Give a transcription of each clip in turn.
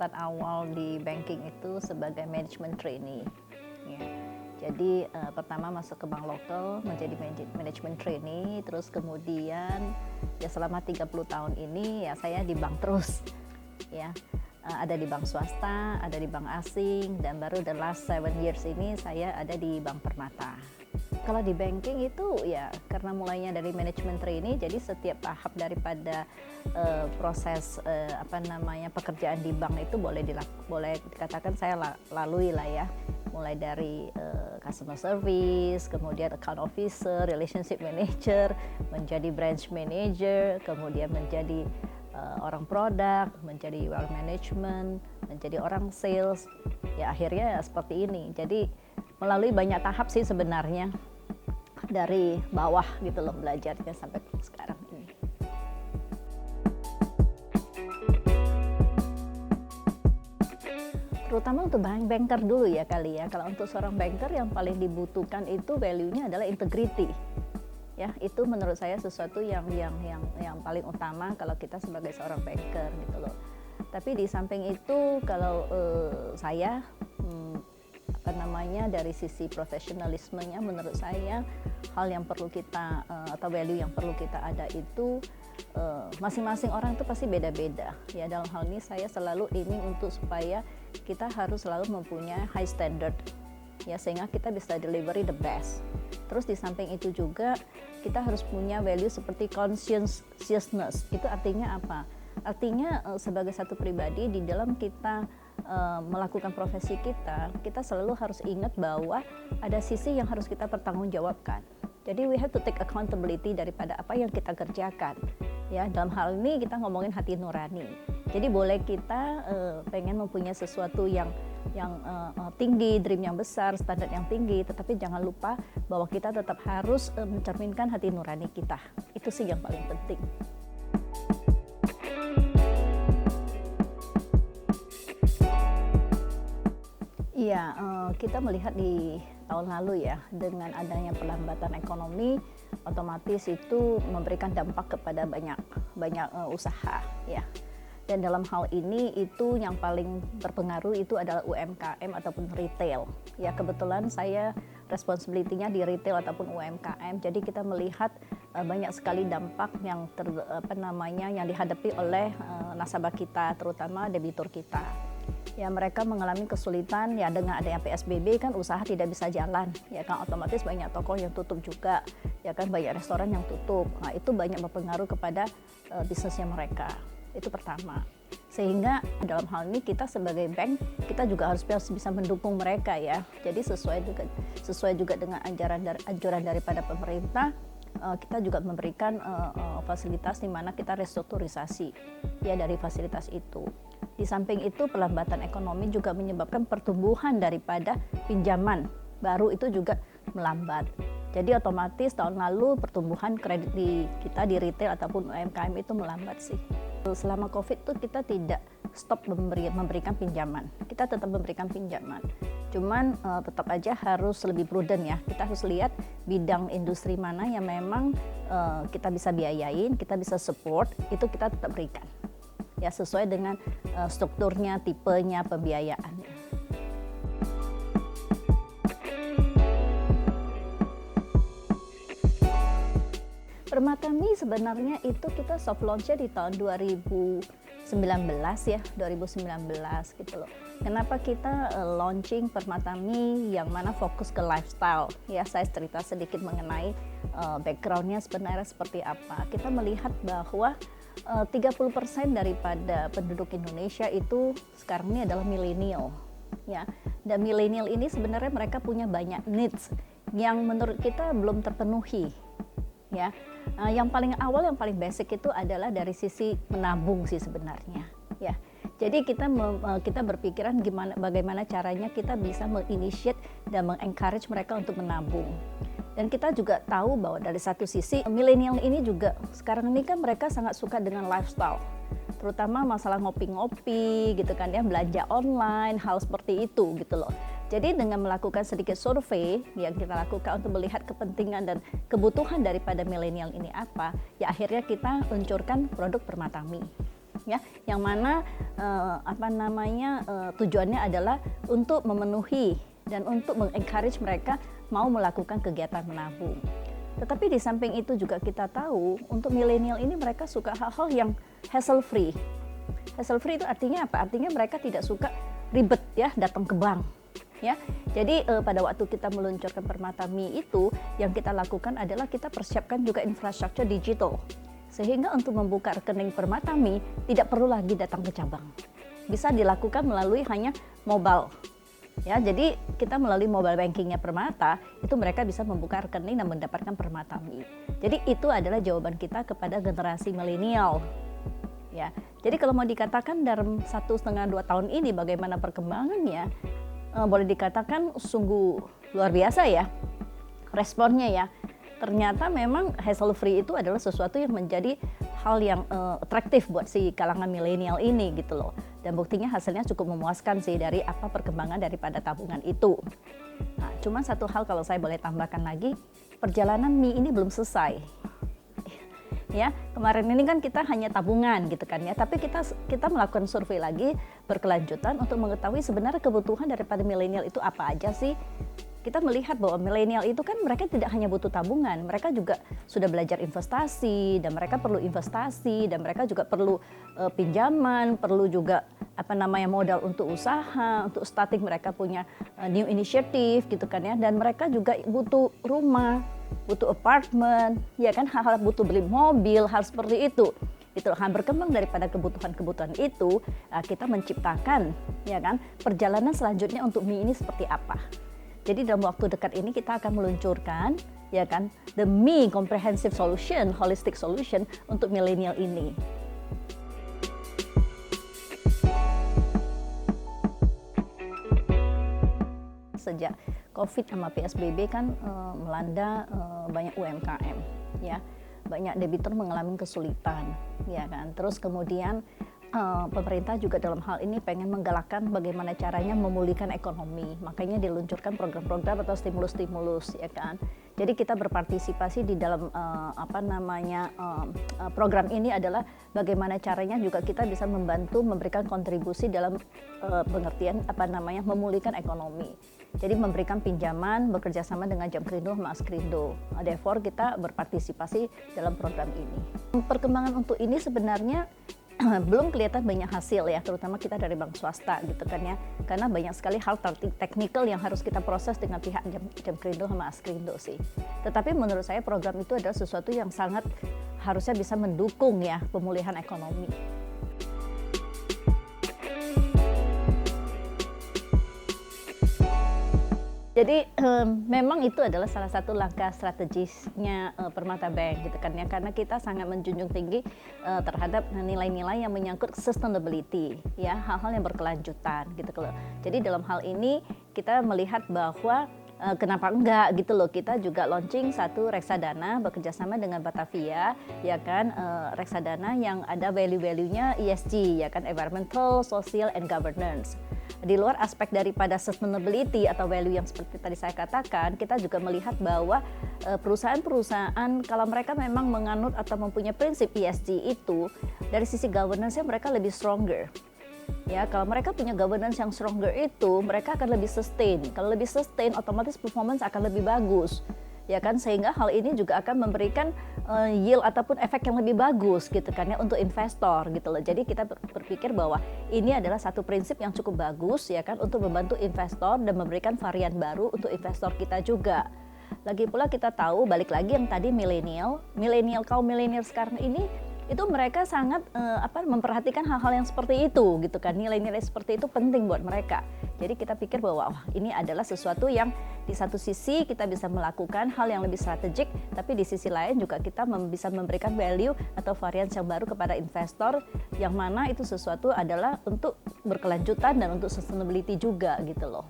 start awal di banking itu sebagai management trainee. Ya. Jadi pertama masuk ke bank lokal menjadi management trainee, terus kemudian ya selama 30 tahun ini ya saya di bank terus. Ya. Ada di bank swasta, ada di bank asing, dan baru the last 7 years ini saya ada di Bank Permata. Kalau di banking itu ya karena mulainya dari manajemen trainee, jadi setiap tahap daripada proses pekerjaan di bank itu boleh dikatakan saya lalui lah ya. Mulai dari customer service, kemudian account officer, relationship manager, menjadi branch manager, kemudian menjadi orang produk, menjadi wealth management, menjadi orang sales. Ya akhirnya seperti ini. Jadi melalui banyak tahap sih sebenarnya, dari bawah gitu loh belajarnya sampai sekarang ini. Terutama untuk banker dulu ya kali ya. Kalau untuk seorang banker yang paling dibutuhkan itu value-nya adalah integrity. Ya, itu menurut saya sesuatu yang paling utama kalau kita sebagai seorang banker gitu loh. Tapi di samping itu kalau saya dari sisi profesionalismenya, menurut saya hal yang perlu kita atau value yang perlu kita ada itu masing-masing orang itu pasti beda-beda ya. Dalam hal ini saya selalu ingin untuk supaya kita harus selalu mempunyai high standard ya, sehingga kita bisa delivery the best. Terus di samping itu juga kita harus punya value seperti conscientiousness. Itu artinya apa? Artinya sebagai satu pribadi di dalam kita melakukan profesi kita selalu harus ingat bahwa ada sisi yang harus kita pertanggungjawabkan. Jadi we have to take accountability daripada apa yang kita kerjakan. Ya, dalam hal ini kita ngomongin hati nurani. Jadi boleh kita pengen mempunyai sesuatu yang tinggi, dream yang besar, standar yang tinggi, tetapi jangan lupa bahwa kita tetap harus mencerminkan hati nurani kita. Itu sih yang paling penting. Iya, kita melihat di tahun lalu ya, dengan adanya perlambatan ekonomi, otomatis itu memberikan dampak kepada banyak usaha ya. Dan dalam hal ini itu yang paling berpengaruh itu adalah UMKM ataupun retail. Ya, kebetulan saya responsibility-nya di retail ataupun UMKM. Jadi kita melihat banyak sekali dampak yang yang dihadapi oleh nasabah kita, terutama debitur kita. Ya, mereka mengalami kesulitan ya dengan adanya PSBB kan, usaha tidak bisa jalan ya kan, otomatis banyak toko yang tutup juga ya kan, banyak restoran yang tutup. Nah, itu banyak berpengaruh kepada bisnisnya mereka. Itu pertama. Sehingga dalam hal ini kita sebagai bank, kita juga harus bisa mendukung mereka ya. Jadi sesuai juga dengan anjuran daripada pemerintah, kita juga memberikan fasilitas di mana kita restrukturisasi ya dari fasilitas itu. Di samping itu perlambatan ekonomi juga menyebabkan pertumbuhan daripada pinjaman baru itu juga melambat. Jadi otomatis tahun lalu pertumbuhan kredit kita di retail ataupun UMKM itu melambat sih. Selama COVID itu kita tidak stop memberikan pinjaman. Kita tetap memberikan pinjaman. Cuman tetap aja harus lebih prudent ya. Kita harus lihat bidang industri mana yang memang kita bisa biayain, kita bisa support, itu kita tetap berikan. Ya, sesuai dengan strukturnya, tipenya, pembiayaannya. Permatami sebenarnya itu kita soft launch-nya di tahun 2019 ya, 2019 gitu loh. Kenapa kita launching Permatami yang mana fokus ke lifestyle? Ya, saya cerita sedikit mengenai background-nya sebenarnya seperti apa. Kita melihat bahwa 30% daripada penduduk Indonesia itu sekarang ini adalah milenial ya. Dan milenial ini sebenarnya mereka punya banyak needs yang menurut kita belum terpenuhi ya. Yang paling awal, yang paling basic itu adalah dari sisi menabung sih sebenarnya ya. Jadi kita berpikiran bagaimana caranya kita bisa menginitiate dan mengencourage mereka untuk menabung. Dan kita juga tahu bahwa dari satu sisi milenial ini juga sekarang ini kan mereka sangat suka dengan lifestyle, terutama masalah ngopi-ngopi gitu kan ya, belanja online, hal seperti itu gitu loh. Jadi dengan melakukan sedikit survei yang kita lakukan untuk melihat kepentingan dan kebutuhan daripada milenial ini apa, ya akhirnya kita luncurkan produk Permatami. ya, yang mana tujuannya adalah untuk memenuhi dan untuk mengencourage mereka mau melakukan kegiatan menabung. Tetapi di samping itu juga kita tahu untuk milenial ini mereka suka hal-hal yang hassle free. Hassle free itu artinya apa? Artinya mereka tidak suka ribet ya datang ke bank. Ya, jadi pada waktu kita meluncurkan Permata Mi itu, yang kita lakukan adalah kita persiapkan juga infrastruktur digital, sehingga untuk membuka rekening Permata Mi tidak perlu lagi datang ke cabang, bisa dilakukan melalui hanya mobile. Ya, jadi kita melalui mobile bankingnya Permata itu mereka bisa membuka rekening dan mendapatkan Permata Mi. Jadi itu adalah jawaban kita kepada generasi milenial. Ya, jadi kalau mau dikatakan dalam 1,5-2 tahun ini bagaimana perkembangannya, boleh dikatakan sungguh luar biasa ya responnya ya. Ternyata memang hassle free itu adalah sesuatu yang menjadi hal yang atraktif buat si kalangan milenial ini gitu loh. Dan buktinya hasilnya cukup memuaskan sih dari apa perkembangan daripada tabungan itu. Nah, cuma satu hal kalau saya boleh tambahkan lagi, perjalanan Mi ini belum selesai. Ya, kemarin ini kan kita hanya tabungan gitu kan ya, tapi kita melakukan survei lagi berkelanjutan untuk mengetahui sebenarnya kebutuhan daripada milenial itu apa aja sih. Kita melihat bahwa milenial itu kan mereka tidak hanya butuh tabungan, mereka juga sudah belajar investasi dan mereka perlu investasi dan mereka juga perlu pinjaman, perlu juga modal untuk usaha, untuk starting mereka punya new initiative gitu kan ya, dan mereka juga butuh rumah, butuh apartemen, ya kan, hal-hal butuh beli mobil, hal seperti itu. Itu berkembang daripada kebutuhan-kebutuhan itu, kita menciptakan ya kan perjalanan selanjutnya untuk Mi ini seperti apa. Jadi dalam waktu dekat ini kita akan meluncurkan ya kan the Mi Comprehensive Solution, Holistic Solution untuk milenial ini. Sejak COVID sama PSBB kan melanda banyak UMKM ya. Banyak debitur mengalami kesulitan ya kan. Terus kemudian pemerintah juga dalam hal ini pengen menggalakkan bagaimana caranya memulihkan ekonomi, makanya diluncurkan program-program atau stimulus-stimulus ya kan. Jadi kita berpartisipasi di dalam program ini adalah bagaimana caranya juga kita bisa membantu memberikan kontribusi dalam pengertian memulihkan ekonomi. Jadi memberikan pinjaman bekerja sama dengan Jamkrindo sama Askrindo. Therefore kita berpartisipasi dalam program ini. Perkembangan untuk ini sebenarnya belum kelihatan banyak hasil ya, terutama kita dari bank swasta gitu kan ya, karena banyak sekali hal teknikal yang harus kita proses dengan pihak Jamkrindo sama Askrindo sih. Tetapi menurut saya program itu adalah sesuatu yang sangat harusnya bisa mendukung ya pemulihan ekonomi. Jadi memang itu adalah salah satu langkah strategisnya Permata Bank gitu kan ya, karena kita sangat menjunjung tinggi terhadap nilai-nilai yang menyangkut sustainability ya, hal-hal yang berkelanjutan gitu loh. Jadi dalam hal ini kita melihat bahwa kenapa enggak gitu loh, kita juga launching satu reksadana bekerjasama dengan Batavia ya kan, reksadana yang ada value-value-nya ESG ya kan, environmental, social, and governance. Di luar aspek daripada sustainability atau value yang seperti tadi saya katakan, kita juga melihat bahwa perusahaan-perusahaan kalau mereka memang menganut atau mempunyai prinsip ESG itu, dari sisi governance-nya mereka lebih stronger. Ya, kalau mereka punya governance yang stronger itu, mereka akan lebih sustain. Kalau lebih sustain, otomatis performance akan lebih bagus. Ya kan, sehingga hal ini juga akan memberikan yield ataupun efek yang lebih bagus gitu kan ya untuk investor gitu loh. Jadi kita berpikir bahwa ini adalah satu prinsip yang cukup bagus ya kan untuk membantu investor dan memberikan varian baru untuk investor kita juga. Lagi pula kita tahu, balik lagi yang tadi kaum milenial sekarang ini itu mereka sangat memperhatikan hal-hal yang seperti itu gitu kan, nilai-nilai seperti itu penting buat mereka. Jadi kita pikir bahwa ini adalah sesuatu yang di satu sisi kita bisa melakukan hal yang lebih strategik, tapi di sisi lain juga kita bisa memberikan value atau varian yang baru kepada investor, yang mana itu sesuatu adalah untuk berkelanjutan dan untuk sustainability juga gitu loh.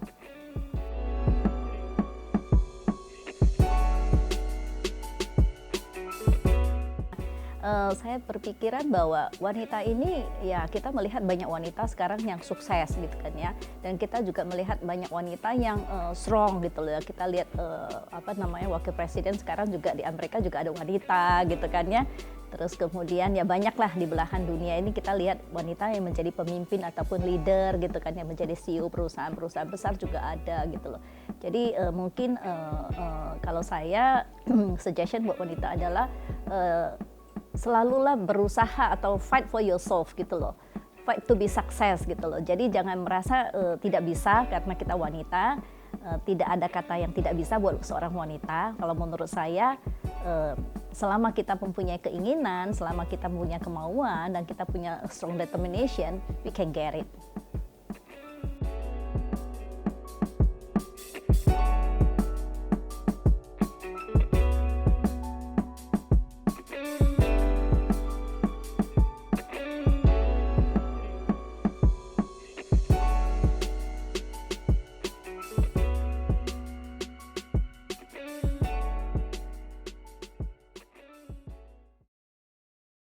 Saya berpikiran bahwa wanita ini, ya kita melihat banyak wanita sekarang yang sukses gitu kan ya, dan kita juga melihat banyak wanita yang strong gitu loh ya. Kita lihat apa namanya, wakil presiden sekarang juga di Amerika juga ada wanita gitu kan ya. Terus kemudian ya banyaklah di belahan dunia ini kita lihat wanita yang menjadi pemimpin ataupun leader gitu kan, yang menjadi CEO perusahaan-perusahaan besar juga ada gitu loh. Jadi mungkin kalau saya suggestion buat wanita adalah selalulah berusaha atau fight for yourself gitu loh, fight to be success gitu loh. Jadi jangan merasa tidak bisa karena kita wanita. Tidak ada kata yang tidak bisa buat seorang wanita. Kalau menurut saya, selama kita mempunyai keinginan, selama kita punya kemauan dan kita punya strong determination, we can get it.